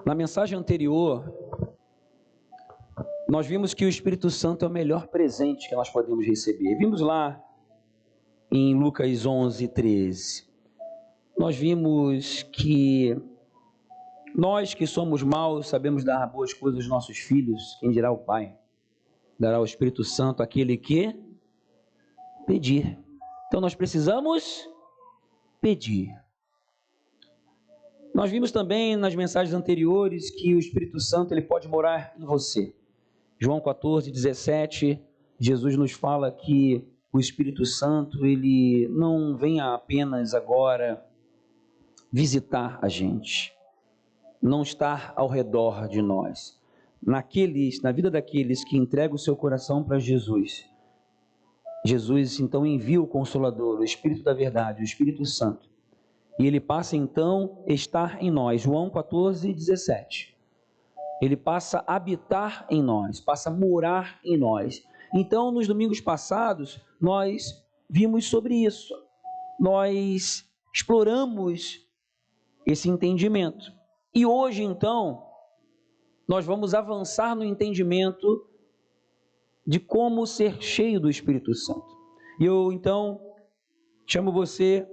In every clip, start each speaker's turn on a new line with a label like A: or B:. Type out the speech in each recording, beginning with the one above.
A: Na mensagem anterior, nós vimos que o Espírito Santo é o melhor presente que nós podemos receber. Vimos lá em Lucas 11, 13. Nós vimos que nós que somos maus sabemos dar boas coisas aos nossos filhos. Quem dirá o Pai? Dará o Espírito Santo àquele que pedir. Então nós precisamos pedir. Nós vimos também nas mensagens anteriores que o Espírito Santo ele pode morar em você. João 14, 17, Jesus nos fala que o Espírito Santo ele não vem apenas agora visitar a gente, não estar ao redor de nós. Na vida daqueles que entregam o seu coração para Jesus, Jesus então envia o Consolador, o Espírito da Verdade, o Espírito Santo. E ele passa então a estar em nós. João 14, 17. Ele passa a habitar em nós, passa a morar em nós. Então, nos domingos passados, nós vimos sobre isso. Nós exploramos esse entendimento. E hoje, então, nós vamos avançar no entendimento de como ser cheio do Espírito Santo. E eu, então, chamo você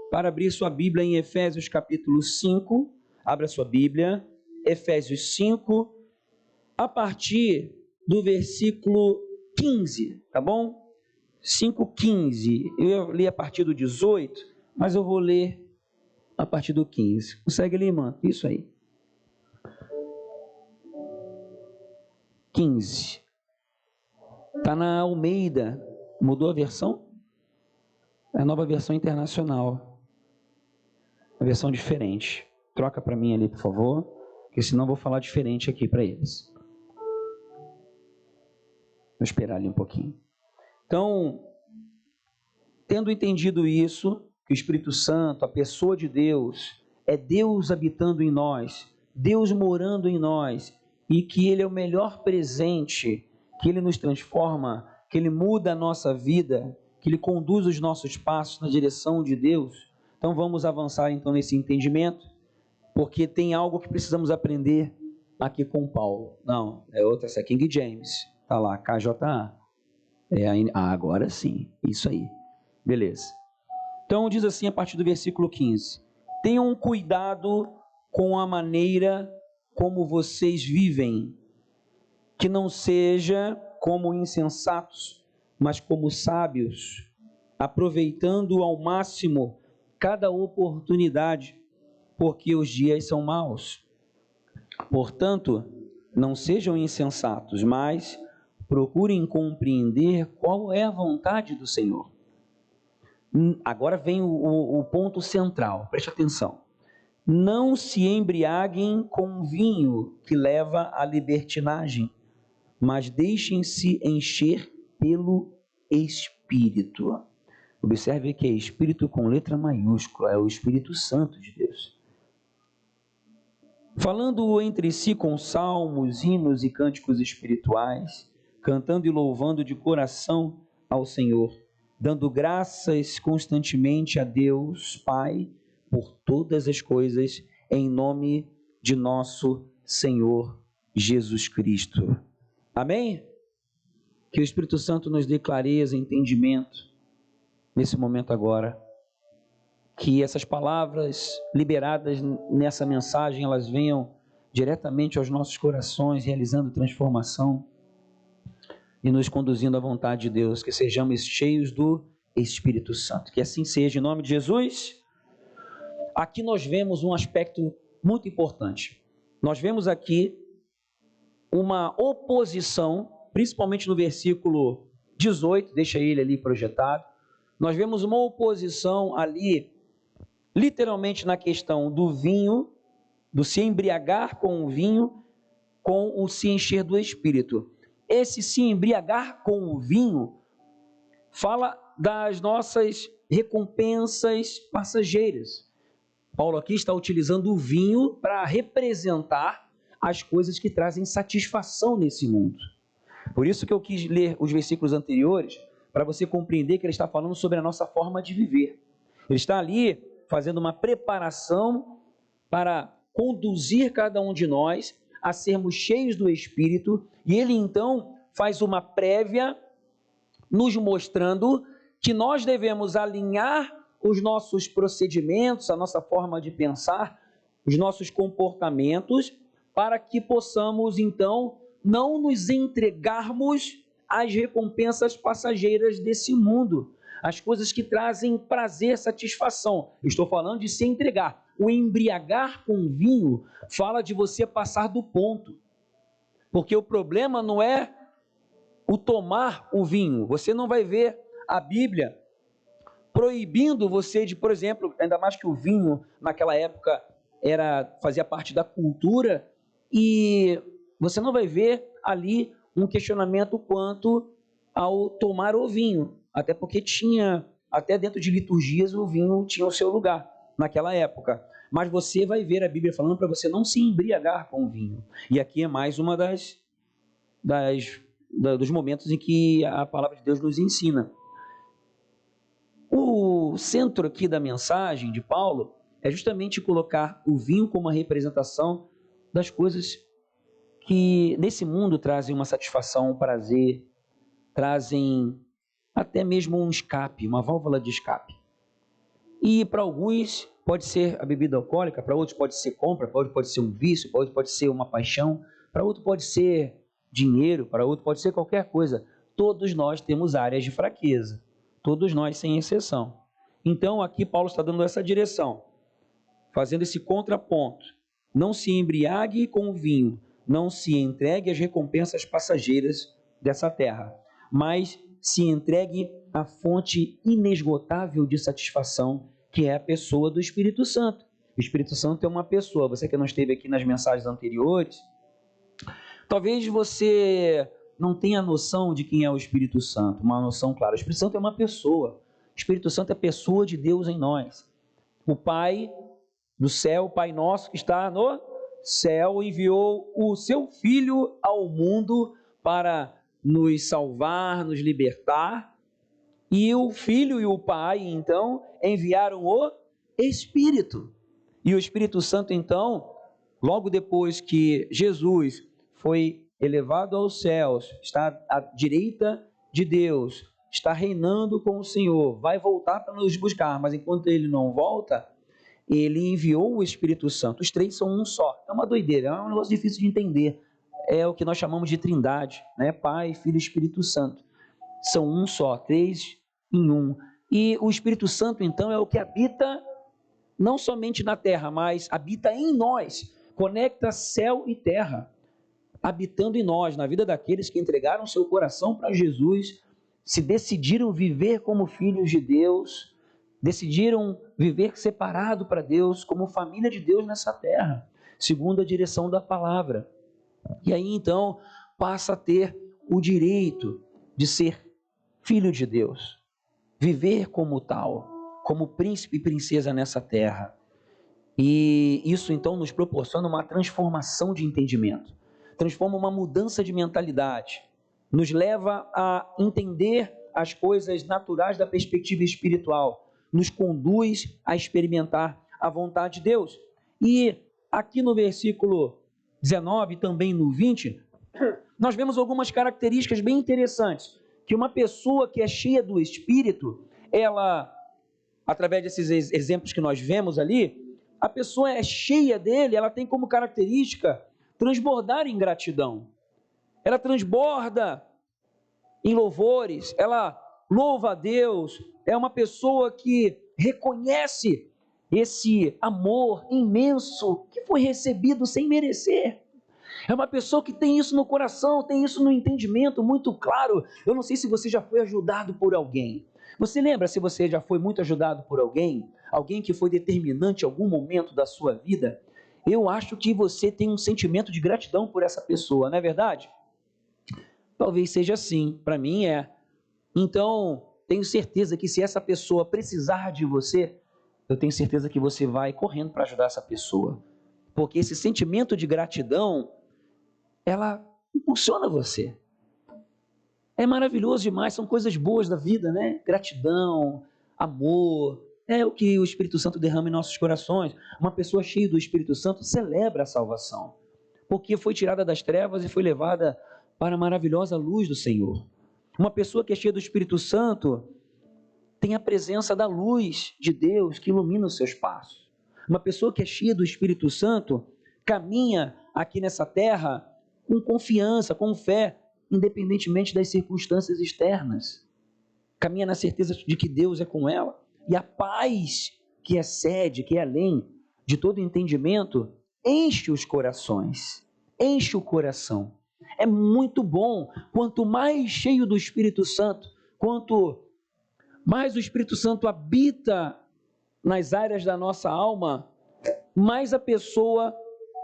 A: para abrir sua Bíblia em Efésios capítulo 5. Abra sua Bíblia, Efésios 5, a partir do versículo 15, tá bom? 5:15. Eu li a partir do 18, mas eu vou ler a partir do 15. Consegue ler, irmã? Isso aí. 15. Está na Almeida. Mudou a versão? É a nova versão internacional. Uma versão diferente. Troca para mim ali, por favor, porque senão eu vou falar diferente aqui para eles. Vou esperar ali um pouquinho. Então, tendo entendido isso, que o Espírito Santo, a pessoa de Deus, é Deus habitando em nós, Deus morando em nós, e que Ele é o melhor presente, que Ele nos transforma, que Ele muda a nossa vida, que Ele conduz os nossos passos na direção de Deus. Então vamos avançar então nesse entendimento, porque tem algo que precisamos aprender aqui com Paulo. Não, é outra, essa é King James, tá lá, KJA. Agora sim, isso aí, beleza. Então diz assim a partir do versículo 15: tenham cuidado com a maneira como vocês vivem, que não seja como insensatos, mas como sábios, aproveitando ao máximo cada oportunidade, porque os dias são maus. Portanto, não sejam insensatos, mas procurem compreender qual é a vontade do Senhor. Agora vem o ponto central, preste atenção. Não se embriaguem com vinho que leva à libertinagem, mas deixem-se encher pelo Espírito. Observe que é Espírito com letra maiúscula, é o Espírito Santo de Deus. Falando entre si com salmos, hinos e cânticos espirituais, cantando e louvando de coração ao Senhor, dando graças constantemente a Deus Pai por todas as coisas, em nome de nosso Senhor Jesus Cristo. Amém? Que o Espírito Santo nos dê clareza, entendimento, nesse momento agora, que essas palavras liberadas nessa mensagem, elas venham diretamente aos nossos corações, realizando transformação e nos conduzindo à vontade de Deus, que sejamos cheios do Espírito Santo. Que assim seja, em nome de Jesus. Aqui nós vemos um aspecto muito importante. Nós vemos aqui uma oposição, principalmente no versículo 18, deixa ele ali projetado. Nós vemos uma oposição ali, literalmente na questão do vinho, do se embriagar com o vinho, com o se encher do Espírito. Esse se embriagar com o vinho fala das nossas recompensas passageiras. Paulo aqui está utilizando o vinho para representar as coisas que trazem satisfação nesse mundo. Por isso que eu quis ler os versículos anteriores, para você compreender que ele está falando sobre a nossa forma de viver. Ele está ali fazendo uma preparação para conduzir cada um de nós a sermos cheios do Espírito, e ele então faz uma prévia nos mostrando que nós devemos alinhar os nossos procedimentos, a nossa forma de pensar, os nossos comportamentos, para que possamos então não nos entregarmos às recompensas passageiras desse mundo, as coisas que trazem prazer, satisfação. Eu estou falando de se entregar. O embriagar com vinho fala de você passar do ponto, porque o problema não é o tomar o vinho. Você não vai ver a Bíblia proibindo você de, por exemplo, ainda mais que o vinho naquela época fazia parte da cultura, e você não vai ver ali um questionamento quanto ao tomar o vinho, até porque até dentro de liturgias o vinho tinha o seu lugar naquela época. Mas você vai ver a Bíblia falando para você não se embriagar com o vinho. E aqui é mais uma dos momentos em que a palavra de Deus nos ensina. O centro aqui da mensagem de Paulo é justamente colocar o vinho como uma representação das coisas que nesse mundo trazem uma satisfação, um prazer, trazem até mesmo um escape, uma válvula de escape. E para alguns pode ser a bebida alcoólica, para outros pode ser compra, para outros pode ser um vício, para outros pode ser uma paixão, para outro pode ser dinheiro, para outro pode ser qualquer coisa. Todos nós temos áreas de fraqueza, todos nós sem exceção. Então aqui Paulo está dando essa direção, fazendo esse contraponto. Não se embriague com o vinho, não se entregue às recompensas passageiras dessa terra, mas se entregue à fonte inesgotável de satisfação, que é a pessoa do Espírito Santo. O Espírito Santo é uma pessoa. Você que não esteve aqui nas mensagens anteriores, talvez você não tenha noção de quem é o Espírito Santo, uma noção clara. O Espírito Santo é uma pessoa. O Espírito Santo é a pessoa de Deus em nós. O Pai do céu, o Pai nosso que está no céu, enviou o seu Filho ao mundo para nos salvar, nos libertar, e o Filho e o Pai, então, enviaram o Espírito. E o Espírito Santo, então, logo depois que Jesus foi elevado aos céus, está à direita de Deus, está reinando com o Senhor, vai voltar para nos buscar, mas enquanto ele não volta, ele enviou o Espírito Santo. Os três são um só. É uma doideira, é um negócio difícil de entender. É o que nós chamamos de trindade, né? Pai, Filho e Espírito Santo. São um só, três em um. E o Espírito Santo, então, é o que habita não somente na terra, mas habita em nós, conecta céu e terra, habitando em nós, na vida daqueles que entregaram seu coração para Jesus, se decidiram viver como filhos de Deus, decidiram viver separado para Deus, como família de Deus nessa terra, segundo a direção da palavra. E aí então passa a ter o direito de ser filho de Deus, viver como tal, como príncipe e princesa nessa terra. E isso então nos proporciona uma transformação de entendimento, transforma uma mudança de mentalidade, nos leva a entender as coisas naturais da perspectiva espiritual, nos conduz a experimentar a vontade de Deus. E aqui no versículo 19, também no 20, nós vemos algumas características bem interessantes, que uma pessoa que é cheia do Espírito, ela, através desses exemplos que nós vemos ali, a pessoa é cheia dele, ela tem como característica transbordar em gratidão. Ela transborda em louvores, ela louva a Deus, é uma pessoa que reconhece esse amor imenso que foi recebido sem merecer. É uma pessoa que tem isso no coração, tem isso no entendimento muito claro. Eu não sei se você já foi ajudado por alguém. Você lembra se você já foi muito ajudado por alguém? Alguém que foi determinante em algum momento da sua vida? Eu acho que você tem um sentimento de gratidão por essa pessoa, não é verdade? Talvez seja assim, para mim é. Então, tenho certeza que se essa pessoa precisar de você, eu tenho certeza que você vai correndo para ajudar essa pessoa. Porque esse sentimento de gratidão, ela impulsiona você. É maravilhoso demais, são coisas boas da vida, né? Gratidão, amor, É o que o Espírito Santo derrama em nossos corações. Uma pessoa cheia do Espírito Santo celebra a salvação, porque foi tirada das trevas e foi levada para a maravilhosa luz do Senhor. Uma pessoa que é cheia do Espírito Santo tem a presença da luz de Deus que ilumina os seus passos. Uma pessoa que é cheia do Espírito Santo caminha aqui nessa terra com confiança, com fé, independentemente das circunstâncias externas. Caminha na certeza de que Deus é com ela. E a paz que excede, que é além de todo entendimento, enche os corações, enche o coração. É muito bom, quanto mais cheio do Espírito Santo, quanto mais o Espírito Santo habita nas áreas da nossa alma, mais a pessoa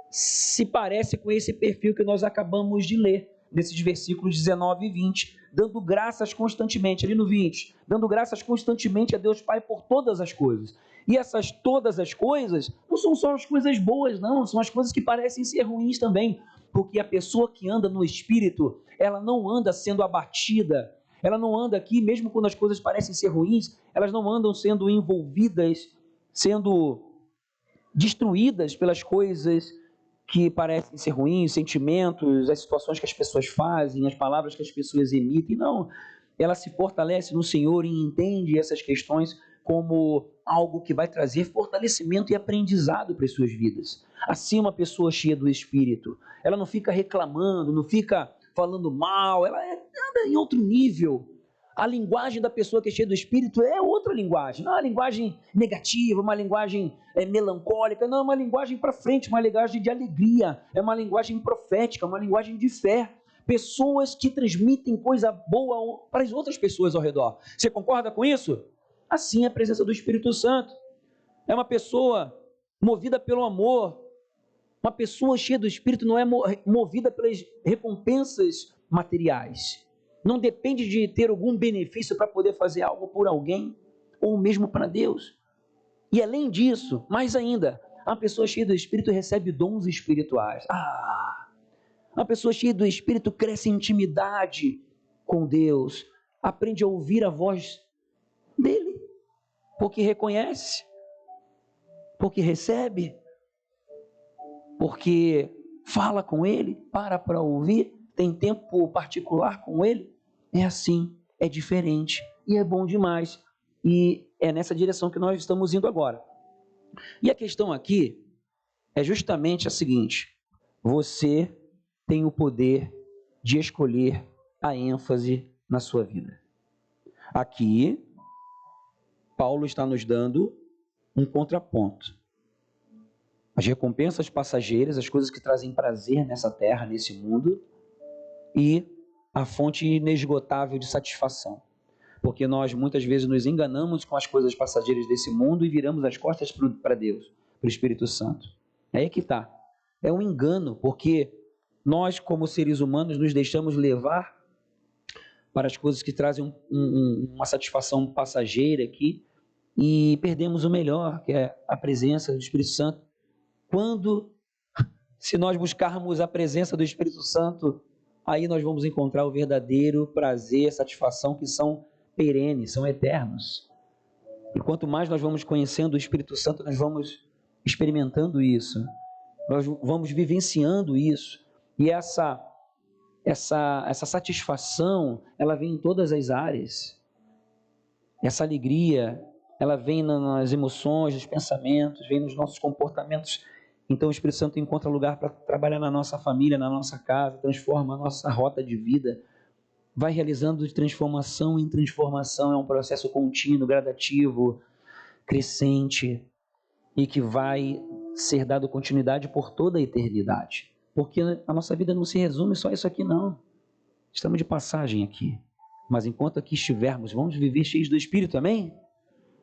A: se parece com esse perfil que nós acabamos de ler, nesses versículos 19 e 20, dando graças constantemente, ali no 20, dando graças constantemente a Deus Pai por todas as coisas. E essas todas as coisas não são só as coisas boas, não, são as coisas que parecem ser ruins também, porque a pessoa que anda no Espírito, ela não anda sendo abatida, ela não anda aqui, mesmo quando as coisas parecem ser ruins, elas não andam sendo envolvidas, sendo destruídas pelas coisas que parecem ser ruins, sentimentos, as situações que as pessoas fazem, as palavras que as pessoas emitem. Não, ela se fortalece no Senhor e entende essas questões como algo que vai trazer fortalecimento e aprendizado para as suas vidas. Assim, uma pessoa cheia do Espírito, ela não fica reclamando, não fica falando mal, ela anda em outro nível. A linguagem da pessoa que é cheia do Espírito é outra linguagem, não é uma linguagem negativa, uma linguagem melancólica, não, é uma linguagem para frente, uma linguagem de alegria, é uma linguagem profética, uma linguagem de fé. Pessoas que transmitem coisa boa para as outras pessoas ao redor. Você concorda com isso? Assim é a presença do Espírito Santo. É uma pessoa movida pelo amor. Uma pessoa cheia do Espírito não é movida pelas recompensas materiais. Não depende de ter algum benefício para poder fazer algo por alguém, ou mesmo para Deus. E além disso, mais ainda, a pessoa cheia do Espírito recebe dons espirituais. A pessoa cheia do Espírito cresce em intimidade com Deus, aprende a ouvir a voz dele, porque reconhece, porque recebe, porque fala com ele, para ouvir, tem tempo particular com ele. É assim, é diferente e é bom demais. E é nessa direção que nós estamos indo agora. E a questão aqui é justamente a seguinte: você tem o poder de escolher a ênfase na sua vida. Aqui, Paulo está nos dando um contraponto. As recompensas passageiras, as coisas que trazem prazer nessa terra, nesse mundo, e a fonte inesgotável de satisfação. Porque nós muitas vezes nos enganamos com as coisas passageiras desse mundo e viramos as costas para Deus, para o Espírito Santo. É aí que está. É um engano, porque nós, como seres humanos, nos deixamos levar para as coisas que trazem uma satisfação passageira aqui e perdemos o melhor, que é a presença do Espírito Santo. Se nós buscarmos a presença do Espírito Santo, aí nós vamos encontrar o verdadeiro prazer, satisfação, que são perenes, são eternos. E quanto mais nós vamos conhecendo o Espírito Santo, nós vamos experimentando isso, nós vamos vivenciando isso. E essa satisfação, ela vem em todas as áreas. Essa alegria, ela vem nas emoções, nos pensamentos, vem nos nossos comportamentos. Então o Espírito Santo encontra lugar para trabalhar na nossa família, na nossa casa, transforma a nossa rota de vida, vai realizando de transformação em transformação. É um processo contínuo, gradativo, crescente, e que vai ser dado continuidade por toda a eternidade. Porque a nossa vida não se resume só a isso aqui, não. Estamos de passagem aqui. Mas enquanto aqui estivermos, vamos viver cheios do Espírito, amém?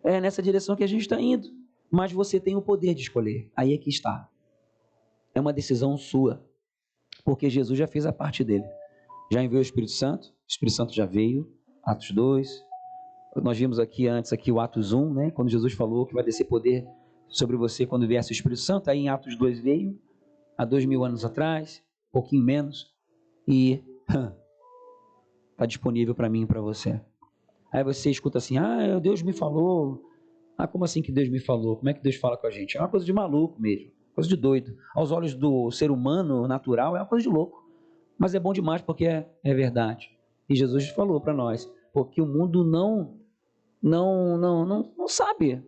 A: É nessa direção que a gente está indo. Mas você tem o poder de escolher. Aí é que está. É uma decisão sua. Porque Jesus já fez a parte dele. Já enviou o Espírito Santo. O Espírito Santo já veio. Atos 2. Nós vimos aqui antes o Atos 1, né? Quando Jesus falou que vai descer poder sobre você quando viesse o Espírito Santo. Aí em Atos 2 veio. Há 2000 anos atrás. Um pouquinho menos. E está disponível para mim e para você. Aí você escuta assim: Deus me falou Ah, como assim que Deus me falou? Como é que Deus fala com a gente? É uma coisa de maluco mesmo, coisa de doido. Aos olhos do ser humano natural é uma coisa de louco. Mas é bom demais porque é verdade. E Jesus falou para nós, porque o mundo não sabe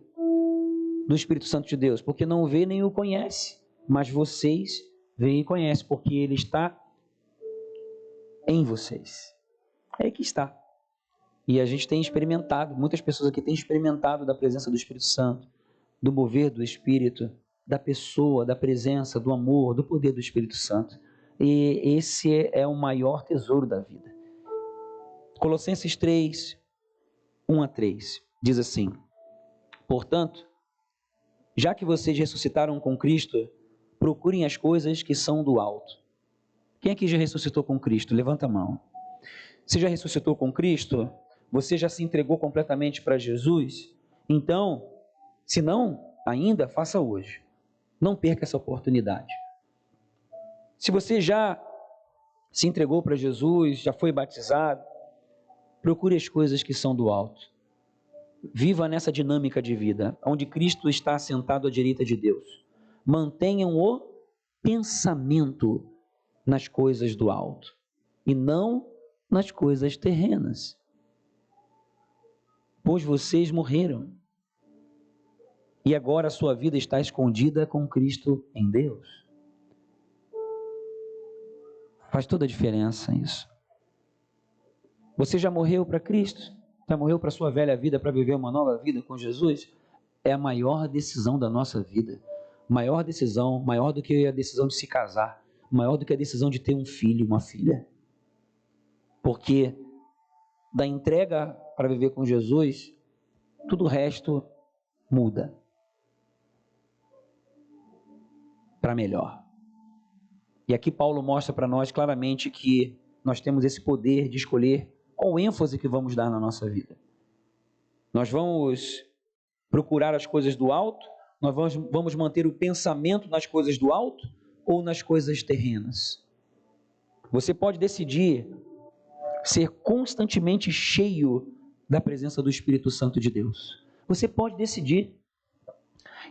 A: do Espírito Santo de Deus, porque não vê nem o conhece. Mas vocês veem e conhecem, porque ele está em vocês. É aí que está. E a gente tem experimentado, muitas pessoas aqui têm experimentado da presença do Espírito Santo, do mover do Espírito, da pessoa, da presença, do amor, do poder do Espírito Santo. E esse é o maior tesouro da vida. Colossenses 3, 1-3, diz assim: portanto, já que vocês ressuscitaram com Cristo, procurem as coisas que são do alto. Quem aqui já ressuscitou com Cristo? Levanta a mão. Você já ressuscitou com Cristo? Você já se entregou completamente para Jesus? Então, se não, ainda faça hoje. Não perca essa oportunidade. Se você já se entregou para Jesus, já foi batizado, procure as coisas que são do alto. Viva nessa dinâmica de vida, onde Cristo está assentado à direita de Deus. Mantenham o pensamento nas coisas do alto e não nas coisas terrenas. Pois vocês morreram e agora a sua vida está escondida com Cristo em Deus. Faz toda a diferença isso. Você já morreu para Cristo? Já morreu para a sua velha vida para viver uma nova vida com Jesus? É a maior decisão da nossa vida. Maior decisão, maior do que a decisão de se casar, maior do que a decisão de ter um filho, uma filha. Porque da entrega para viver com Jesus, tudo o resto muda para melhor. E aqui Paulo mostra para nós claramente que nós temos esse poder de escolher qual ênfase que vamos dar na nossa vida. Nós vamos procurar as coisas do alto, nós vamos manter o pensamento nas coisas do alto ou nas coisas terrenas. Você pode decidir ser constantemente cheio da presença do Espírito Santo de Deus. Você pode decidir.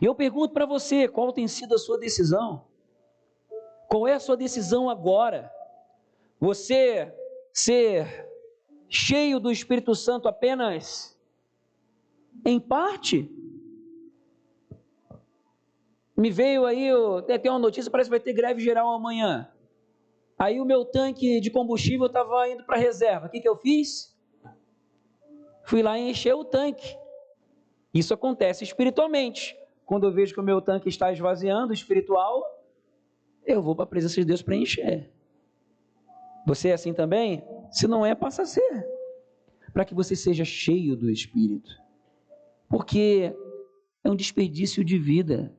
A: E eu pergunto para você, qual tem sido a sua decisão? Qual é a sua decisão agora? Você ser cheio do Espírito Santo apenas em parte? Me veio aí, tem uma notícia, parece que vai ter greve geral amanhã. Aí o meu tanque de combustível estava indo para reserva. O que eu fiz? Fui lá e encher o tanque. Isso acontece espiritualmente. Quando eu vejo que o meu tanque está esvaziando, espiritual, eu vou para a presença de Deus para encher. Você é assim também? Se não é, passa a ser. Para que você seja cheio do Espírito. Porque é um desperdício de vida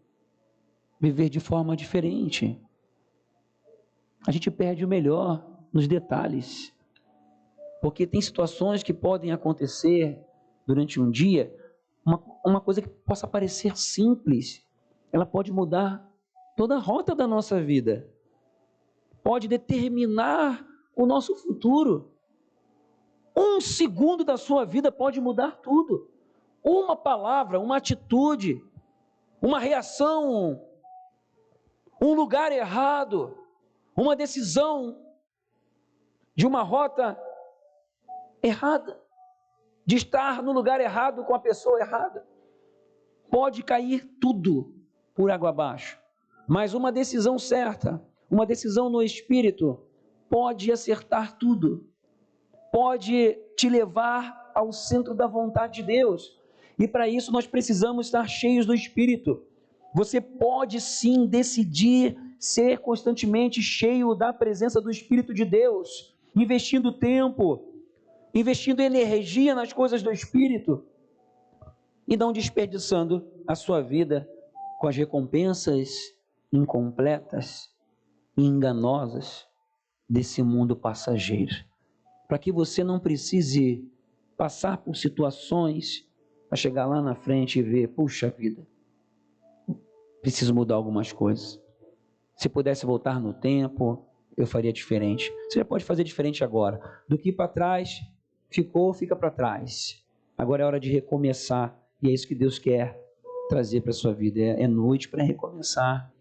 A: viver de forma diferente. A gente perde o melhor nos detalhes. Porque tem situações que podem acontecer durante um dia, uma coisa que possa parecer simples, ela pode mudar toda a rota da nossa vida. Pode determinar o nosso futuro. 1 segundo da sua vida pode mudar tudo. Uma palavra, uma atitude, uma reação, um lugar errado, uma decisão de uma rota errada, de estar no lugar errado com a pessoa errada. Pode cair tudo por água abaixo, mas uma decisão certa, uma decisão no Espírito, pode acertar tudo, pode te levar ao centro da vontade de Deus. E para isso nós precisamos estar cheios do Espírito. Você pode sim decidir ser constantemente cheio da presença do Espírito de Deus, investindo tempo, investindo energia nas coisas do Espírito e não desperdiçando a sua vida com as recompensas incompletas e enganosas desse mundo passageiro. Para que você não precise passar por situações para chegar lá na frente e ver, puxa vida, preciso mudar algumas coisas. Se pudesse voltar no tempo, eu faria diferente. Você já pode fazer diferente agora. Do que para trás ficou, fica para trás. Agora é hora de recomeçar E é isso que Deus quer trazer para a sua vida. É noite para recomeçar,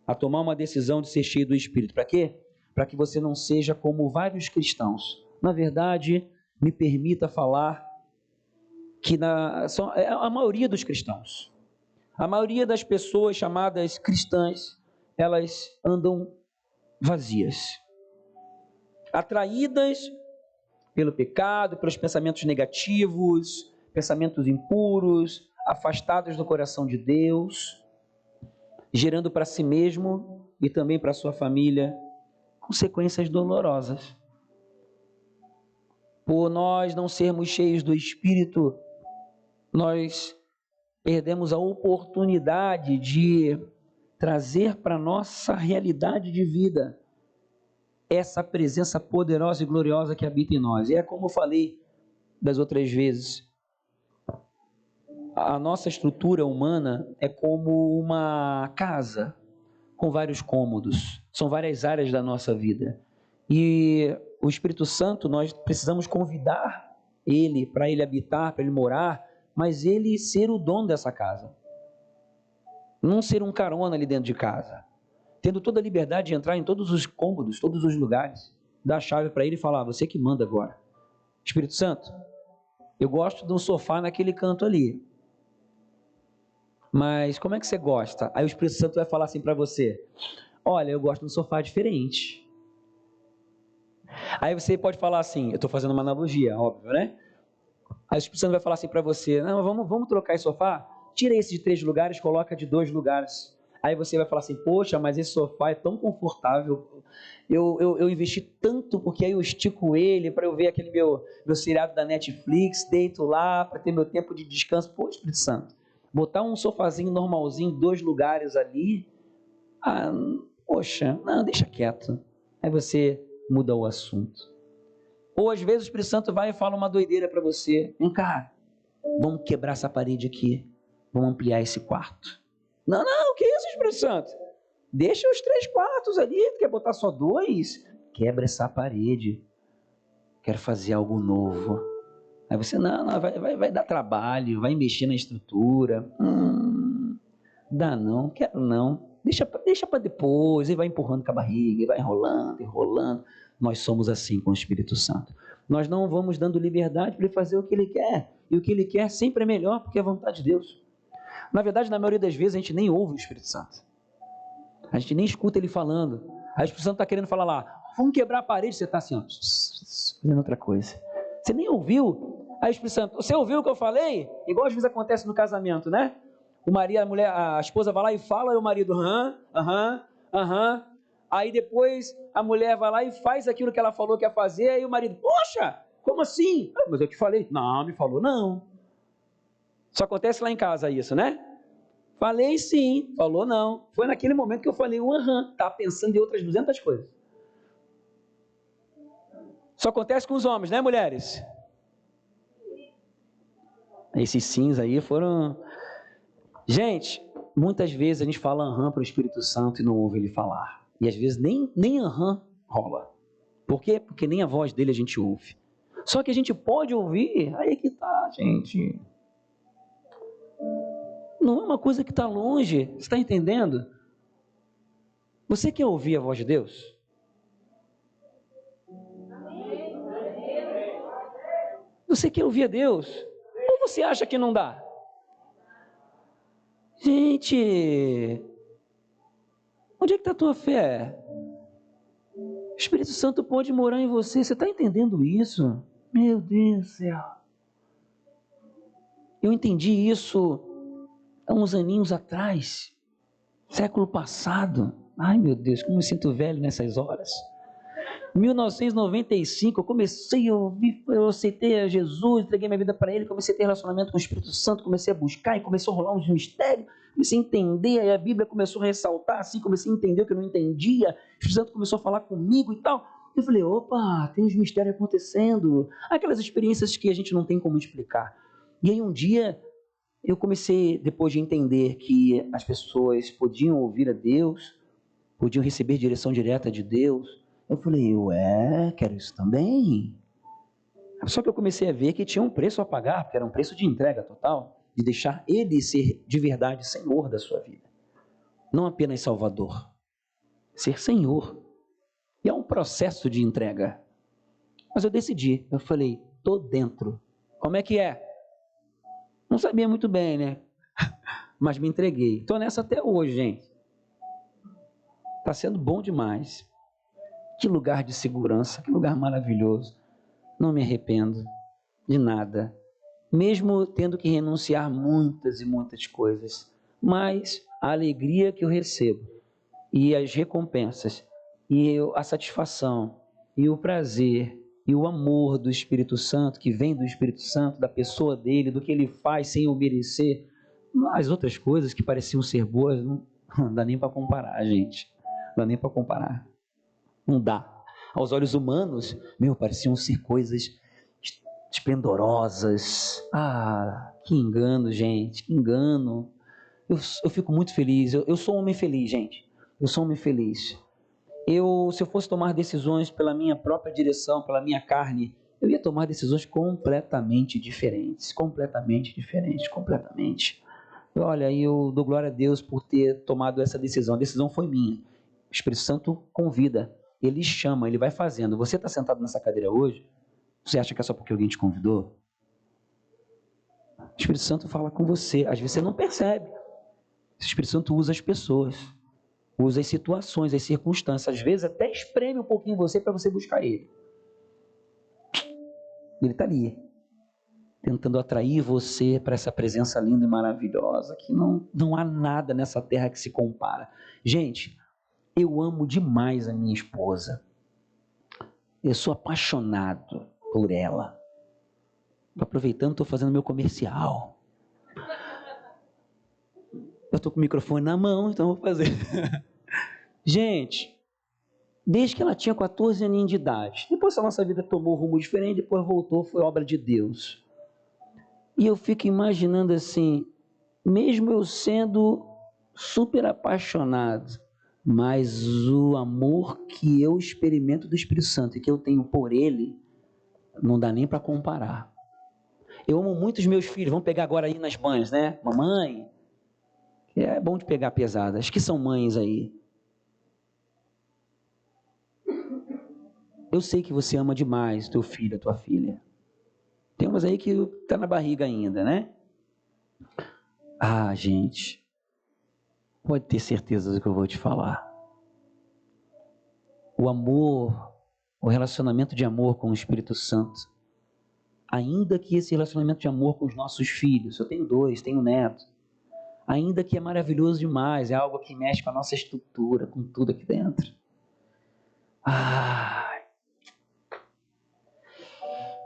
A: a tomar uma decisão de ser cheio do Espírito. Para quê? Para que você não seja como vários cristãos. Na verdade, me permita falar que a maioria dos cristãos, a maioria das pessoas chamadas cristãs, elas andam vazias, atraídas pelo pecado, pelos pensamentos negativos, pensamentos impuros, afastadas do coração de Deus, gerando para si mesmo e também para sua família consequências dolorosas. Por nós não sermos cheios do Espírito, nós perdemos a oportunidade de trazer para a nossa realidade de vida essa presença poderosa e gloriosa que habita em nós. E é como eu falei das outras vezes, a nossa estrutura humana é como uma casa com vários cômodos, são várias áreas da nossa vida. E o Espírito Santo, nós precisamos convidar Ele para Ele habitar, para Ele morar, mas Ele ser o dono dessa casa. Não ser um carona ali dentro de casa. Tendo toda a liberdade de entrar em todos os cômodos, todos os lugares, dar a chave para Ele e falar, você que manda agora. Espírito Santo, eu gosto de um sofá naquele canto ali. Mas como é que você gosta? Aí o Espírito Santo vai falar assim para você, olha, eu gosto de um sofá diferente. Aí você pode falar assim, eu estou fazendo uma analogia, óbvio, né? Aí o Espírito Santo vai falar assim para você, não, vamos trocar esse sofá? Tira esse de 3 lugares, coloca de 2 lugares. Aí você vai falar assim, poxa, mas esse sofá é tão confortável, eu investi tanto, porque aí eu estico ele para eu ver aquele meu seriado da Netflix, deito lá para ter meu tempo de descanso. Pô, Espírito Santo, botar um sofazinho normalzinho, 2 lugares ali, poxa, não, deixa quieto. Aí você muda o assunto. Ou às vezes o Espírito Santo vai e fala uma doideira para você, vem cá, vamos quebrar essa parede aqui, vamos ampliar esse quarto. Não, o que é isso, Espírito Santo? Deixa os 3 quartos ali, tu quer botar só 2? Quebra essa parede, quero fazer algo novo. Aí você, não, vai dar trabalho, vai mexer na estrutura. Dá não, quero não. Deixa para depois, e vai empurrando com a barriga, e vai enrolando. Nós somos assim com o Espírito Santo. Nós não vamos dando liberdade para ele fazer o que ele quer. E o que ele quer sempre é melhor, porque é a vontade de Deus. Na verdade, na maioria das vezes, a gente nem ouve o Espírito Santo. A gente nem escuta ele falando. Aí o Espírito Santo está querendo falar lá, vamos quebrar a parede, você está assim, ó, fazendo outra coisa. Você nem ouviu. Aí o Espírito Santo, você ouviu o que eu falei? Igual às vezes acontece no casamento, né? A esposa vai lá e fala, e o marido, aham. Aí depois a mulher vai lá e faz aquilo que ela falou que ia fazer, aí o marido, poxa, como assim? Mas eu te falei. Não, me falou não. Só acontece lá em casa isso, né? Falei sim, falou não. Foi naquele momento que eu falei tá pensando em outras 200 coisas. Só acontece com os homens, né, mulheres? Esses sims aí foram... Gente, muitas vezes a gente fala para o Espírito Santo e não ouve ele falar. E às vezes nem rola. Por quê? Porque nem a voz dele a gente ouve. Só que a gente pode ouvir, aí que tá, gente. Não é uma coisa que está longe, você está entendendo? Você quer ouvir a voz de Deus? Você quer ouvir a Deus? Ou você acha que não dá? Gente, onde é que está a tua fé? O Espírito Santo pode morar em você, você está entendendo isso? Meu Deus do céu. Eu entendi isso há uns aninhos atrás, século passado. Ai meu Deus, como eu me sinto velho nessas horas. 1995, eu comecei a ouvir, eu aceitei a Jesus, entreguei minha vida para Ele, comecei a ter relacionamento com o Espírito Santo, comecei a buscar e começou a rolar uns mistérios, comecei a entender, aí a Bíblia começou a ressaltar assim, comecei a entender o que eu não entendia, o Espírito Santo começou a falar comigo e tal. Eu falei, opa, tem uns mistérios acontecendo, aquelas experiências que a gente não tem como explicar. E aí um dia eu comecei, depois de entender que as pessoas podiam ouvir a Deus, podiam receber direção direta de Deus, eu falei, quero isso também. Só que eu comecei a ver que tinha um preço a pagar, porque era um preço de entrega total, de deixar Ele ser de verdade Senhor da sua vida. Não apenas Salvador, ser Senhor. E é um processo de entrega. Mas eu decidi, eu falei, tô dentro. Como é que é? Não sabia muito bem, né? Mas me entreguei. Tô nessa até hoje, gente. Tá sendo bom demais. Que lugar de segurança, que lugar maravilhoso. Não me arrependo de nada. Mesmo tendo que renunciar muitas e muitas coisas. Mas a alegria que eu recebo, e as recompensas, e a satisfação, e o prazer, e o amor do Espírito Santo, que vem do Espírito Santo, da pessoa dele, do que ele faz sem eu merecer, as outras coisas que pareciam ser boas, não dá nem para comparar, gente. Não dá nem para comparar. Não dá. Aos olhos humanos, pareciam ser coisas esplendorosas. Ah, que engano, gente, que engano. Eu fico muito feliz. Eu sou um homem feliz, gente. Eu sou um homem feliz. Se eu fosse tomar decisões pela minha própria direção, pela minha carne, eu ia tomar decisões completamente diferentes. Completamente diferentes, completamente. Olha, eu dou glória a Deus por ter tomado essa decisão. A decisão foi minha. O Espírito Santo convida, ele chama, ele vai fazendo. Você está sentado nessa cadeira hoje? Você acha que é só porque alguém te convidou? O Espírito Santo fala com você. Às vezes você não percebe. O Espírito Santo usa as pessoas, usa as situações, as circunstâncias. Às vezes até espreme um pouquinho você para você buscar ele. Ele está ali, tentando atrair você para essa presença linda e maravilhosa, que não há nada nessa terra que se compara. Gente, eu amo demais a minha esposa. Eu sou apaixonado por ela. Estou aproveitando, estou fazendo meu comercial. Eu estou com o microfone na mão, então vou fazer. Gente, desde que ela tinha 14 aninhos de idade, depois a nossa vida tomou um rumo diferente, depois voltou, foi obra de Deus. E eu fico imaginando assim, mesmo eu sendo super apaixonado, mas o amor que eu experimento do Espírito Santo e que eu tenho por ele, não dá nem para comparar. Eu amo muito os meus filhos, vamos pegar agora aí nas mães, né? Mamãe, é bom de pegar pesado, acho que são mães aí. Eu sei que você ama demais teu filho, a tua filha. Tem umas aí que tá na barriga ainda, né? Ah, gente, pode ter certeza do que eu vou te falar. O amor, o relacionamento de amor com o Espírito Santo, ainda que esse relacionamento de amor com os nossos filhos, eu tenho 2, tenho um neto, ainda que é maravilhoso demais, é algo que mexe com a nossa estrutura, com tudo aqui dentro.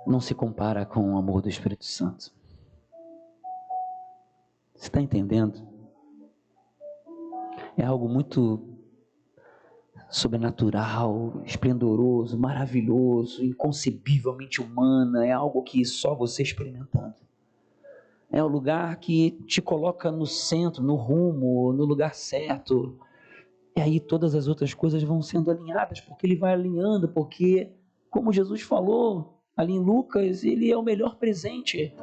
A: Não se compara com o amor do Espírito Santo. Você está entendendo? É algo muito sobrenatural, esplendoroso, maravilhoso, inconcebivelmente humana, é algo que só você experimentando. É o lugar que te coloca no centro, no rumo, no lugar certo. E aí todas as outras coisas vão sendo alinhadas, porque ele vai alinhando, porque, como Jesus falou ali em Lucas, ele é o melhor presente.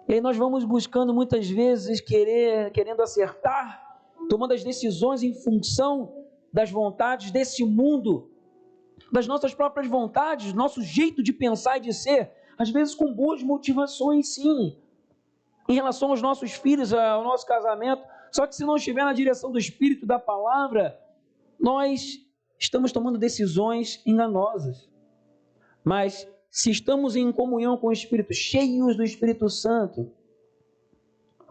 A: E aí nós vamos buscando muitas vezes, querendo acertar, tomando as decisões em função das vontades desse mundo, das nossas próprias vontades, nosso jeito de pensar e de ser, às vezes com boas motivações, sim, em relação aos nossos filhos, ao nosso casamento. Só que se não estiver na direção do Espírito, da palavra, nós estamos tomando decisões enganosas. Mas se estamos em comunhão com o Espírito, cheios do Espírito Santo,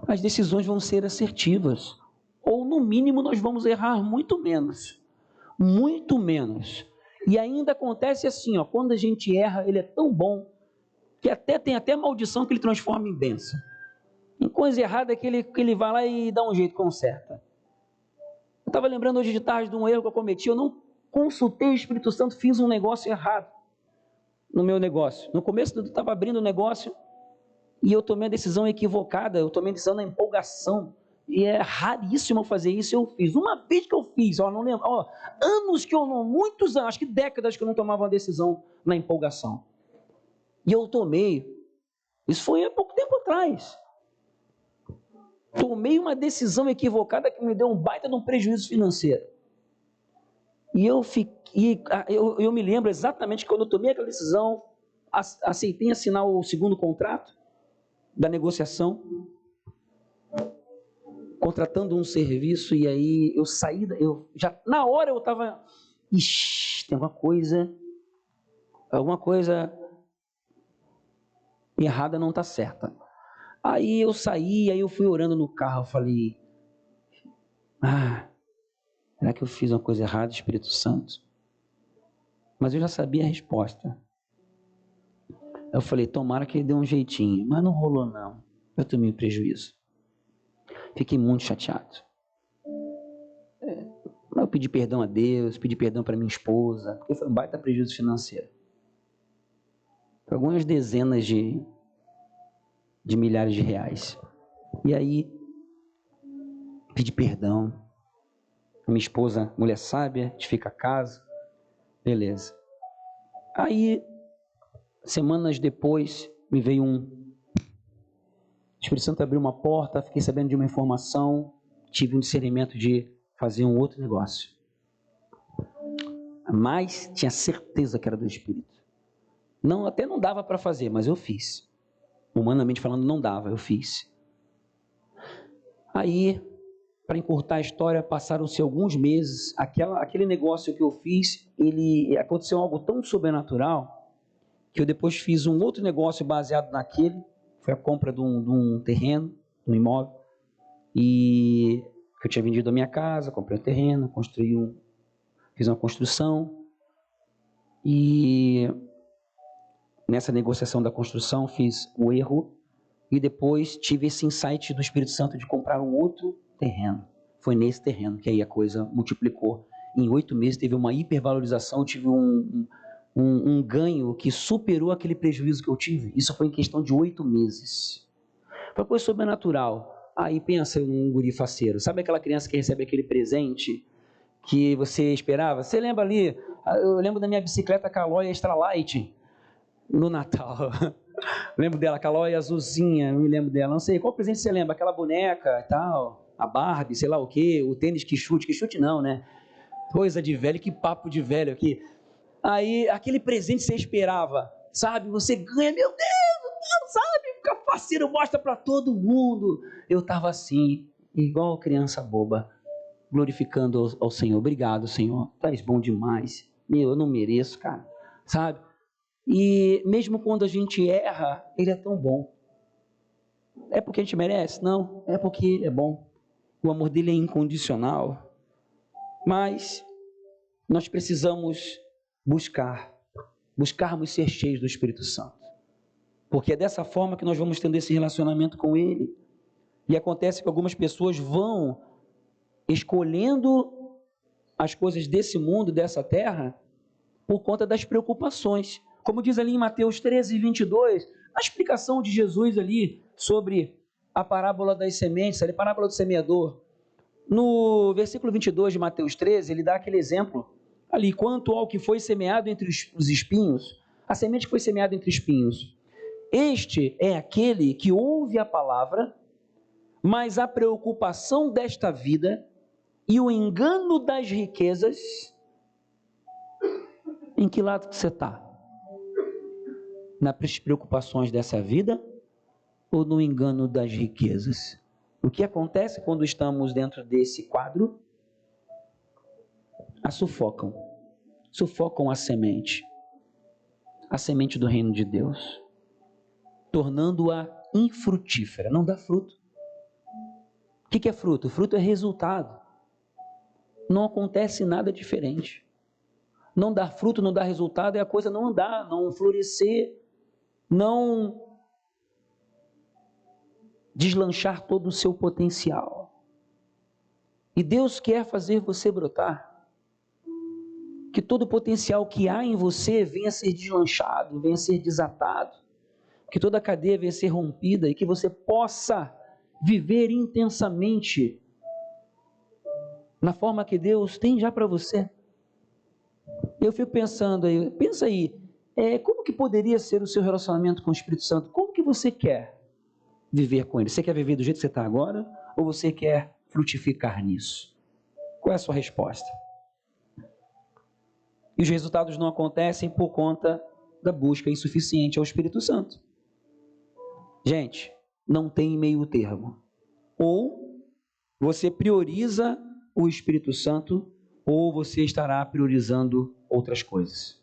A: as decisões vão ser assertivas. Ou no mínimo nós vamos errar muito menos. Muito menos. E ainda acontece assim, quando a gente erra, ele é tão bom, que tem até maldição que ele transforma em bênção. Em coisa errada que ele vai lá e dá um jeito, conserta. Eu estava lembrando hoje de tarde de um erro que eu cometi. Eu não consultei o Espírito Santo, fiz um negócio errado no meu negócio. No começo eu estava abrindo o negócio e eu tomei a decisão equivocada, eu tomei a decisão na empolgação. E é raríssimo fazer isso, eu fiz. Uma vez que eu fiz, não lembro, anos que eu não, muitos anos, acho que décadas que eu não tomava uma decisão na empolgação. E eu tomei, isso foi há pouco tempo atrás. tomei uma decisão equivocada que me deu um baita de um prejuízo financeiro. E eu me lembro exatamente que quando eu tomei aquela decisão, aceitei assinar o segundo contrato da negociação, contratando um serviço, e aí eu saí, na hora eu estava, tem alguma coisa errada não está certa. Aí eu saí, aí eu fui orando no carro, eu falei, será que eu fiz uma coisa errada, Espírito Santo? Mas eu já sabia a resposta. Eu falei, tomara que ele dê um jeitinho, mas não rolou não, eu tomei um prejuízo. Fiquei muito chateado. Eu pedi perdão a Deus, pedi perdão para minha esposa, porque foi um baita prejuízo financeiro. Algumas dezenas de milhares de reais. E aí, pedi perdão. Minha esposa, mulher sábia, edifica a casa. Beleza. Aí, semanas depois, me veio o Espírito Santo abriu uma porta, fiquei sabendo de uma informação, tive um discernimento de fazer um outro negócio. Mas tinha certeza que era do Espírito. Até não dava para fazer, mas eu fiz. Humanamente falando, não dava, eu fiz. Aí, para encurtar a história, passaram-se alguns meses. Aquele negócio que eu fiz, aconteceu algo tão sobrenatural que eu depois fiz um outro negócio baseado naquele. Foi a compra de um terreno, de um imóvel. E eu tinha vendido a minha casa, comprei um terreno, fiz uma construção. E nessa negociação da construção fiz o erro e depois tive esse insight do Espírito Santo de comprar um outro terreno. Foi nesse terreno que aí a coisa multiplicou. Em 8 meses teve uma hipervalorização, eu tive um ganho que superou aquele prejuízo que eu tive. Isso foi em questão de 8 meses. Foi uma coisa sobrenatural. Aí pensa num guri faceiro. Sabe aquela criança que recebe aquele presente que você esperava? Você lembra ali? Eu lembro da minha bicicleta Caloi Extra Light no Natal. Lembro dela, Caloi azulzinha, não me lembro dela. Não sei, qual presente você lembra? Aquela boneca e tal, a Barbie, sei lá o quê, o tênis que chute não, né? Coisa de velho, que papo de velho aqui. Aí, aquele presente você esperava, sabe? Você ganha, meu Deus, sabe? Fica faceiro, mostra para todo mundo. Eu estava assim, igual criança boba, glorificando ao Senhor. Obrigado, Senhor, tu és bom demais. Eu não mereço, cara, sabe? E mesmo quando a gente erra, Ele é tão bom. É porque a gente merece? Não, é porque Ele é bom. O amor dele é incondicional. Mas nós precisamos buscarmos ser cheios do Espírito Santo. Porque é dessa forma que nós vamos tendo esse relacionamento com Ele. E acontece que algumas pessoas vão escolhendo as coisas desse mundo, dessa terra, por conta das preocupações. Como diz ali em Mateus 13, 22, a explicação de Jesus ali sobre a parábola das sementes, a parábola do semeador. No versículo 22 de Mateus 13, ele dá aquele exemplo ali, quanto ao que foi semeado entre os espinhos, a semente que foi semeada entre espinhos. Este é aquele que ouve a palavra, mas a preocupação desta vida e o engano das riquezas, em que lado que você está? Nas preocupações dessa vida ou no engano das riquezas? O que acontece quando estamos dentro desse quadro? Sufocam a semente do reino de Deus, tornando-a infrutífera, não dá fruto. O que é fruto? Fruto é resultado. Não acontece nada diferente. Não dar fruto, não dar resultado é a coisa não andar, não florescer, não deslanchar todo o seu potencial. E Deus quer fazer você brotar. Que todo o potencial que há em você venha a ser deslanchado, venha a ser desatado. Que toda a cadeia venha a ser rompida e que você possa viver intensamente na forma que Deus tem já para você. Eu fico pensando aí, pensa aí, como que poderia ser o seu relacionamento com o Espírito Santo? Como que você quer viver com Ele? Você quer viver do jeito que você está agora? ou você quer frutificar nisso? Qual é a sua resposta? E os resultados não acontecem por conta da busca insuficiente ao Espírito Santo. Gente, não tem meio termo. Ou você prioriza o Espírito Santo, ou você estará priorizando outras coisas.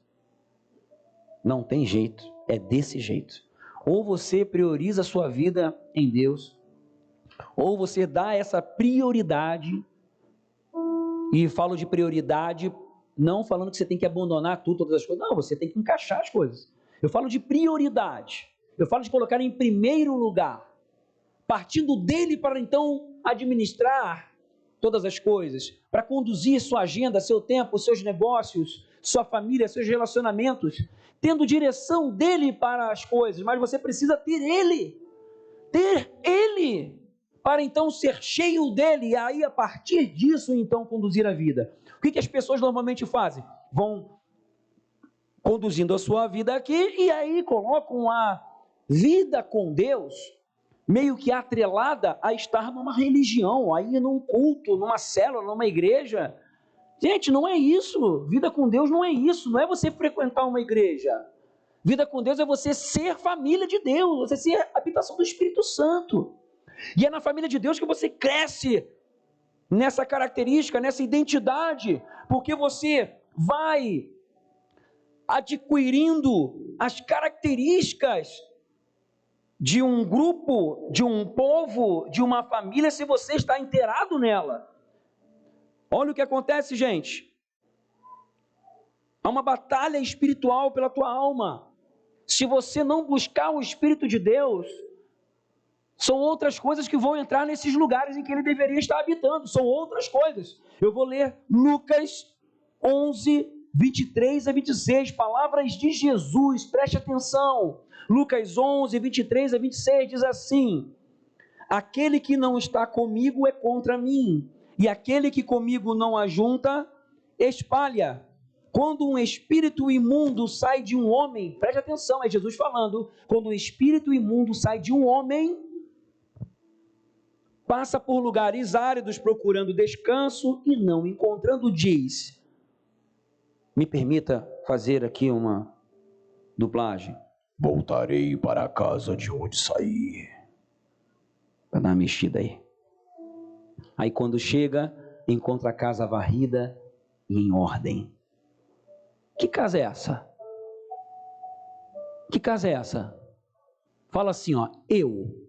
A: Não tem jeito, é desse jeito. Ou você prioriza a sua vida em Deus, ou você dá essa prioridade, e falo de prioridade, não falando que você tem que abandonar tudo, todas as coisas, não, você tem que encaixar as coisas. Eu falo de prioridade, eu falo de colocar em primeiro lugar, partindo dele para então administrar todas as coisas, para conduzir sua agenda, seu tempo, seus negócios, sua família, seus relacionamentos, tendo direção dele para as coisas, mas você precisa ter ele, para então ser cheio dele, e aí a partir disso então conduzir a vida. O que as pessoas normalmente fazem? Vão conduzindo a sua vida aqui, e aí colocam a vida com Deus meio que atrelada a estar numa religião, aí num culto, numa célula, numa igreja. Gente, não é isso. Vida com Deus não é isso. Não é você frequentar uma igreja. Vida com Deus é você ser família de Deus, você ser habitação do Espírito Santo. E é na família de Deus que você cresce nessa característica, nessa identidade, porque você vai adquirindo as características de um grupo, de um povo, de uma família, se você está inteirado nela. Olha o que acontece, gente. Há uma batalha espiritual pela tua alma. Se você não buscar o Espírito de Deus, são outras coisas que vão entrar nesses lugares em que ele deveria estar habitando. São outras coisas. Eu vou ler Lucas 11, 23 a 26, palavras de Jesus, preste atenção. Lucas 11, 23 a 26 diz assim: aquele que não está comigo é contra mim, e aquele que comigo não ajunta, espalha. Quando um espírito imundo sai de um homem, preste atenção, é Jesus falando, quando um espírito imundo sai de um homem, passa por lugares áridos procurando descanso e não encontrando, diz, me permita fazer aqui uma dublagem, voltarei para a casa de onde saí. Para dar uma mexida aí. Aí quando chega, encontra a casa varrida e em ordem. Que casa é essa? Que casa é essa? Fala assim, ó, eu.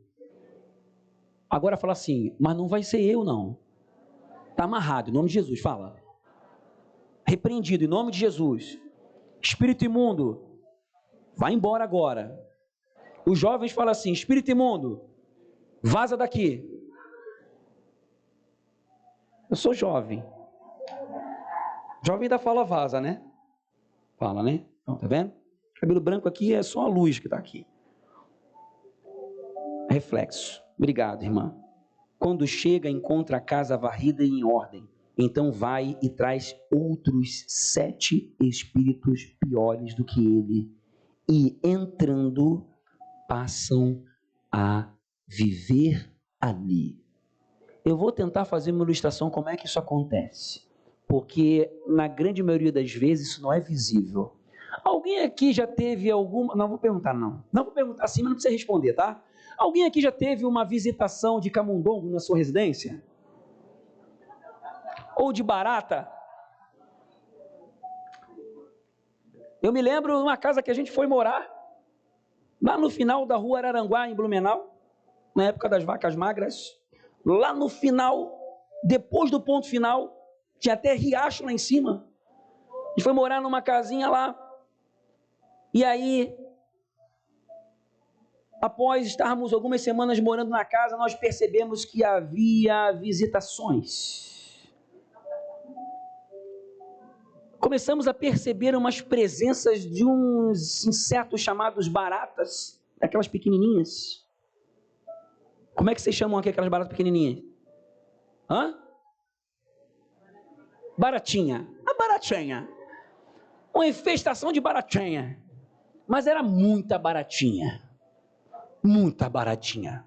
A: Agora fala assim, mas não vai ser eu não. Está amarrado, em nome de Jesus, fala. Repreendido, em nome de Jesus. Espírito imundo, vai embora agora. Os jovens falam assim, espírito imundo, vaza daqui. Eu sou jovem. Jovem ainda fala vaza, né? Fala, né? Então, tá vendo? Cabelo branco aqui é só a luz que está aqui. Reflexo. Obrigado, irmã. Quando chega, encontra a casa varrida e em ordem. Então vai e traz outros 7 espíritos piores do que ele. E entrando, passam a viver ali. Eu vou tentar fazer uma ilustração como é que isso acontece. Porque na grande maioria das vezes isso não é visível. Alguém aqui já teve alguma... Não vou perguntar não. Não vou perguntar assim, mas não precisa responder, tá? Alguém aqui já teve uma visitação de camundongo na sua residência? Ou de barata? Eu me lembro de uma casa que a gente foi morar, lá no final da rua Araranguá, em Blumenau, na época das vacas magras. Lá no final, depois do ponto final, tinha até riacho lá em cima. A gente foi morar numa casinha lá. E aí, após estarmos algumas semanas morando na casa, nós percebemos que havia visitações. Começamos a perceber umas presenças de uns insetos chamados baratas, aquelas pequenininhas. Como é que vocês chamam aqui aquelas baratas pequenininhas? Hã? Baratinha. A baratinha. Uma infestação de baratinha. Mas era muita baratinha. Muita baratinha.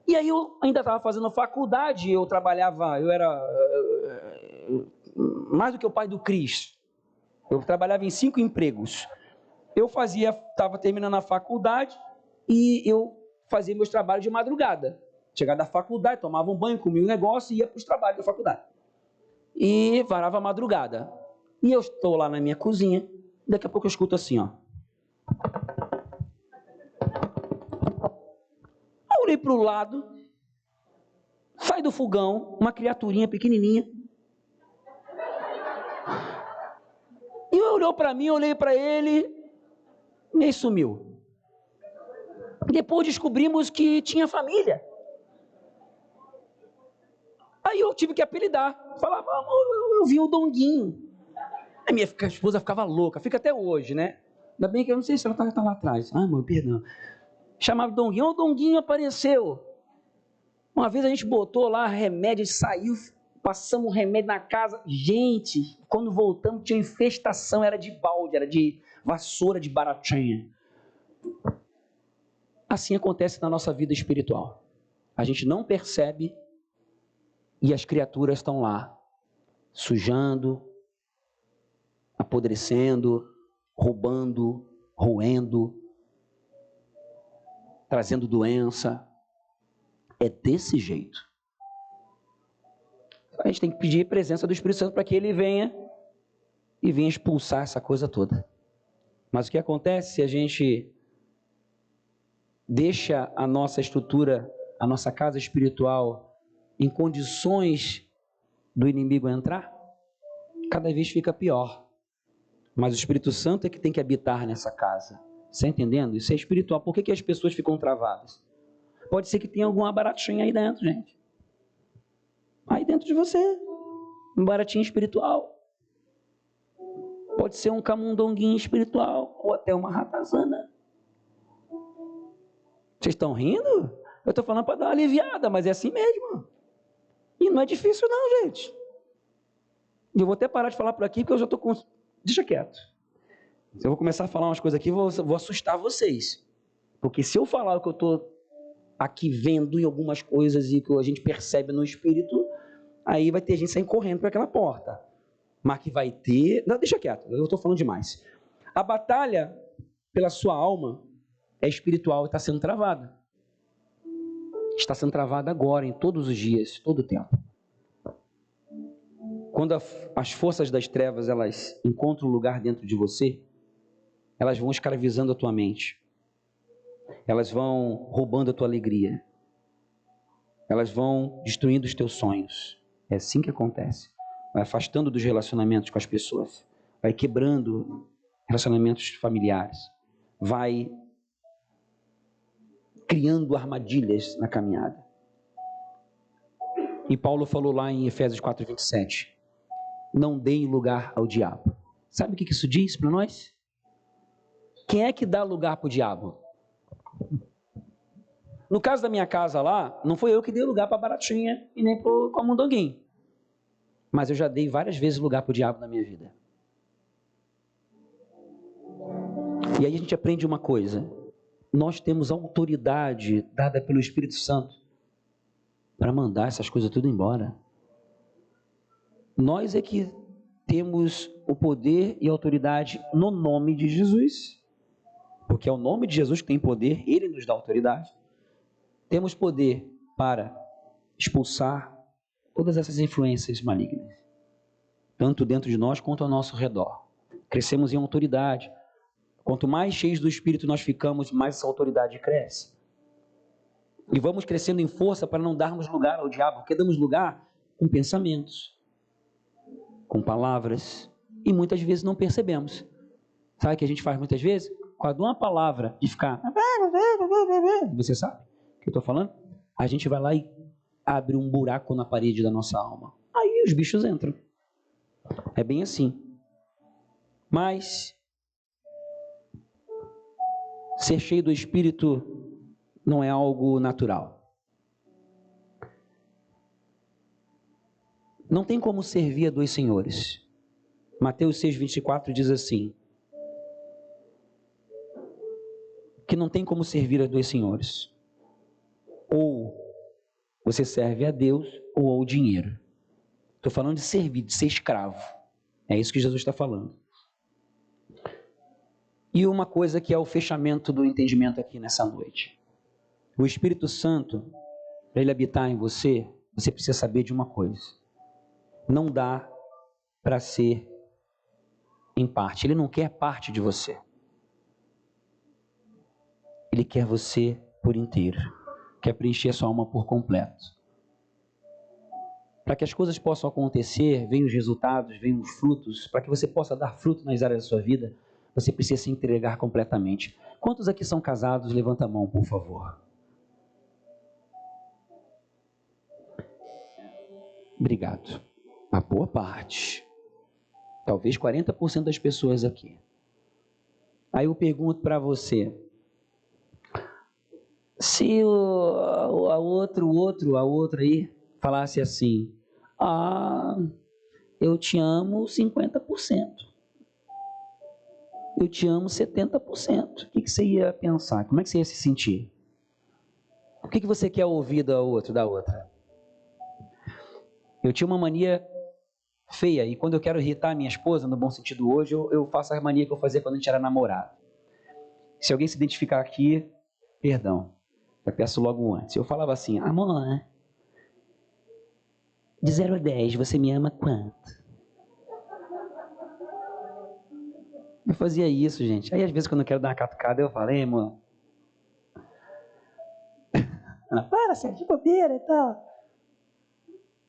A: E aí eu ainda estava fazendo faculdade, eu trabalhava, eu era mais do que o pai do Cris. Eu trabalhava em 5 empregos. Eu estava terminando a faculdade e eu fazia meus trabalhos de madrugada. Chegava da faculdade, tomava um banho, comia um negócio e ia para os trabalhos da faculdade. E varava a madrugada. E eu estou lá na minha cozinha, daqui a pouco eu escuto assim, ó. Eu olhei para o lado, sai do fogão, uma criaturinha pequenininha. E olhou para mim, eu olhei para ele, e aí sumiu. Depois descobrimos que tinha família. Aí eu tive que apelidar. Falava, amor, eu vi o Donguinho. A minha esposa ficava louca, fica até hoje, né? Ainda bem que eu não sei se ela está lá atrás. Ah, amor, perdão. Chamava o Donguinho, o Donguinho apareceu. Uma vez a gente botou lá remédio, saiu, passamos um remédio na casa. Gente, quando voltamos tinha infestação, era de balde, era de vassoura de baratinha. Assim acontece na nossa vida espiritual. A gente não percebe e as criaturas estão lá, sujando, apodrecendo, roubando, roendo, trazendo doença. É desse jeito. A gente tem que pedir a presença do Espírito Santo para que ele venha e venha expulsar essa coisa toda. Mas o que acontece se a gente deixa a nossa estrutura, a nossa casa espiritual em condições do inimigo entrar? Cada vez fica pior. Mas o Espírito Santo é que tem que habitar nessa casa. Você está entendendo? Isso é espiritual. Por que as pessoas ficam travadas? Pode ser que tenha alguma baratinha aí dentro, gente. Aí dentro de você. Um baratinho espiritual. Pode ser um camundonguinho espiritual. Ou até uma ratazana. Vocês estão rindo? Eu estou falando para dar uma aliviada, mas é assim mesmo. E não é difícil não, gente. Eu vou até parar de falar por aqui, porque eu já estou com... Deixa quieto. Eu vou começar a falar umas coisas aqui, vou assustar vocês. Porque se eu falar o que eu estou aqui vendo em algumas coisas e que a gente percebe no espírito, aí vai ter gente saindo correndo para aquela porta. Mas que vai ter... Não, deixa quieto, eu estou falando demais. A batalha pela sua alma é espiritual e está sendo travada. Está sendo travada agora, em todos os dias, todo o tempo. Quando as forças das trevas elas encontram um lugar dentro de você, elas vão escravizando a tua mente. Elas vão roubando a tua alegria. Elas vão destruindo os teus sonhos. É assim que acontece. Vai afastando dos relacionamentos com as pessoas. Vai quebrando relacionamentos familiares. Vai criando armadilhas na caminhada. E Paulo falou lá em Efésios 4:27. Não deem lugar ao diabo. Sabe o que isso diz para nós? Quem é que dá lugar para o diabo? No caso da minha casa lá, não foi eu que dei lugar para a baratinha e nem para o camundonguinho. Mas eu já dei várias vezes lugar para o diabo na minha vida. E aí a gente aprende uma coisa. Nós temos autoridade dada pelo Espírito Santo para mandar essas coisas tudo embora. Nós é que temos o poder e a autoridade no nome de Jesus. Porque é o nome de Jesus que tem poder, ele nos dá autoridade. Temos poder para expulsar todas essas influências malignas, tanto dentro de nós quanto ao nosso redor. Crescemos em autoridade. Quanto mais cheios do Espírito nós ficamos, mais essa autoridade cresce. E vamos crescendo em força para não darmos lugar ao diabo, porque damos lugar com pensamentos, com palavras, e muitas vezes não percebemos. Sabe o que a gente faz muitas vezes? Quando uma palavra de ficar... Você sabe o que eu estou falando? A gente vai lá e abre um buraco na parede da nossa alma. Aí os bichos entram. É bem assim. Mas ser cheio do Espírito não é algo natural. Não tem como servir a dois senhores. Mateus 6:24 diz assim, que não tem como servir a dois senhores. Ou Você serve a Deus ou ao dinheiro. Estou falando de servir, de ser escravo. É isso que Jesus está falando. E uma coisa que é o fechamento do entendimento aqui nessa noite. O Espírito Santo, para ele habitar em você, você precisa saber de uma coisa. Não dá para ser em parte. Ele não quer parte de você. Ele quer você por inteiro. Quer preencher a sua alma por completo. Para que as coisas possam acontecer, venham os resultados, venham os frutos, para que você possa dar fruto nas áreas da sua vida, você precisa se entregar completamente. Quantos aqui são casados? Levanta a mão, por favor. Obrigado. Uma boa parte. Talvez 40% das pessoas aqui. Aí eu pergunto para você, se a outra aí falasse assim, eu te amo 50%, eu te amo 70%, o que você ia pensar? Como é que você ia se sentir? O que você quer ouvir da outra? Eu tinha uma mania feia, e quando eu quero irritar a minha esposa, no bom sentido hoje, eu faço a mania que eu fazia quando a gente era namorado. Se alguém se identificar aqui, perdão, eu peço logo antes. Eu falava assim, amor, de 0 a 10, você me ama quanto? Eu fazia isso, gente. Aí às vezes quando eu quero dar uma catucada, eu falo, amor, para, Sérgio, de bobeira e tal.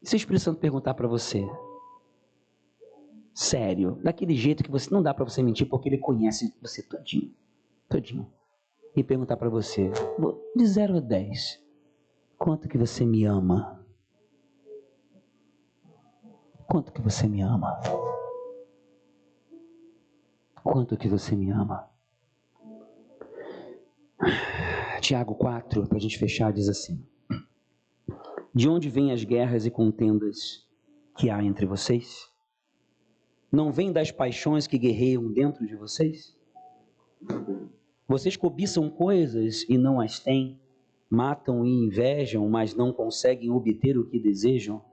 A: E se o Espírito Santo perguntar para você, sério, daquele jeito que você não dá para você mentir, porque ele conhece você todinho, e perguntar para você, de 0 a 10, quanto que você me ama? Quanto que você me ama? Quanto que você me ama? Tiago 4, para a gente fechar, diz assim, de onde vêm as guerras e contendas que há entre vocês? Não vêm das paixões que guerreiam dentro de vocês? Vocês cobiçam coisas e não as têm, matam e invejam, mas não conseguem obter o que desejam.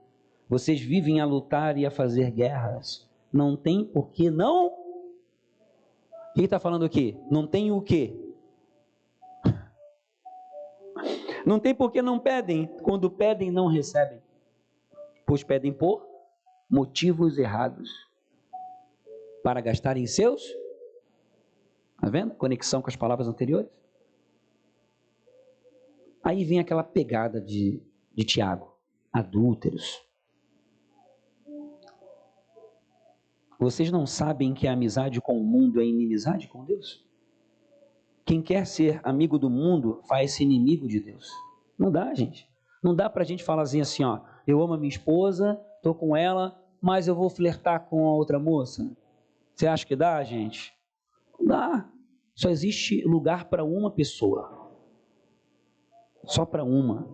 A: Vocês vivem a lutar e a fazer guerras. Não tem por que não? O que está falando aqui? Não tem o quê? Não tem por que não pedem. Quando pedem, não recebem. Pois pedem por motivos errados. Para gastarem seus... Está vendo? Conexão com as palavras anteriores. Aí vem aquela pegada de Tiago. Adúlteros. Vocês não sabem que a amizade com o mundo é inimizade com Deus? Quem quer ser amigo do mundo faz-se inimigo de Deus. Não dá, gente. Não dá pra gente falar assim, ó, eu amo a minha esposa, tô com ela, mas eu vou flertar com a outra moça. Você acha que dá, gente? Não dá. Só existe lugar para uma pessoa. Só para uma.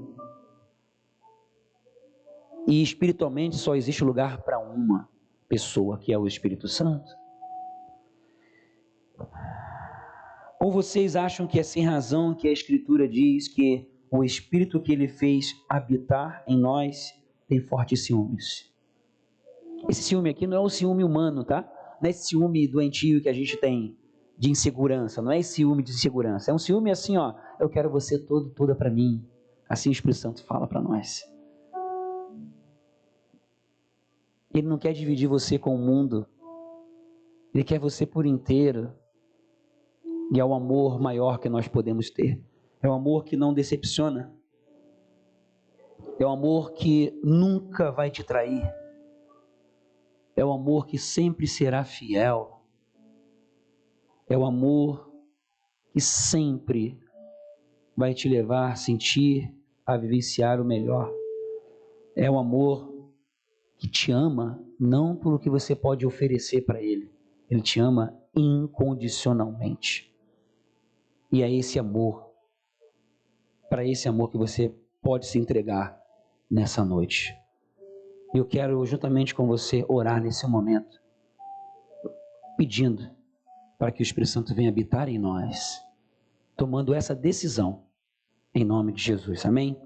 A: E espiritualmente só existe lugar para uma pessoa, que é o Espírito Santo. Ou vocês acham que é sem razão que a Escritura diz que o Espírito que Ele fez habitar em nós tem fortes ciúmes? Esse ciúme aqui não é o ciúme humano, tá? Não é esse ciúme doentio que a gente tem de insegurança, não é esse ciúme de insegurança. É um ciúme assim, ó, eu quero você toda para mim. Assim o Espírito Santo fala para nós. Ele não quer dividir você com o mundo. Ele quer você por inteiro. E é o amor maior que nós podemos ter. É o amor que não decepciona. É o amor que nunca vai te trair. É o amor que sempre será fiel. É o amor que sempre vai te levar a sentir, a vivenciar o melhor. É o amor que te ama não pelo que você pode oferecer para Ele. Ele te ama incondicionalmente. E é esse amor, para esse amor que você pode se entregar nessa noite. Eu quero, juntamente com você, orar nesse momento, pedindo para que o Espírito Santo venha habitar em nós, tomando essa decisão, em nome de Jesus. Amém?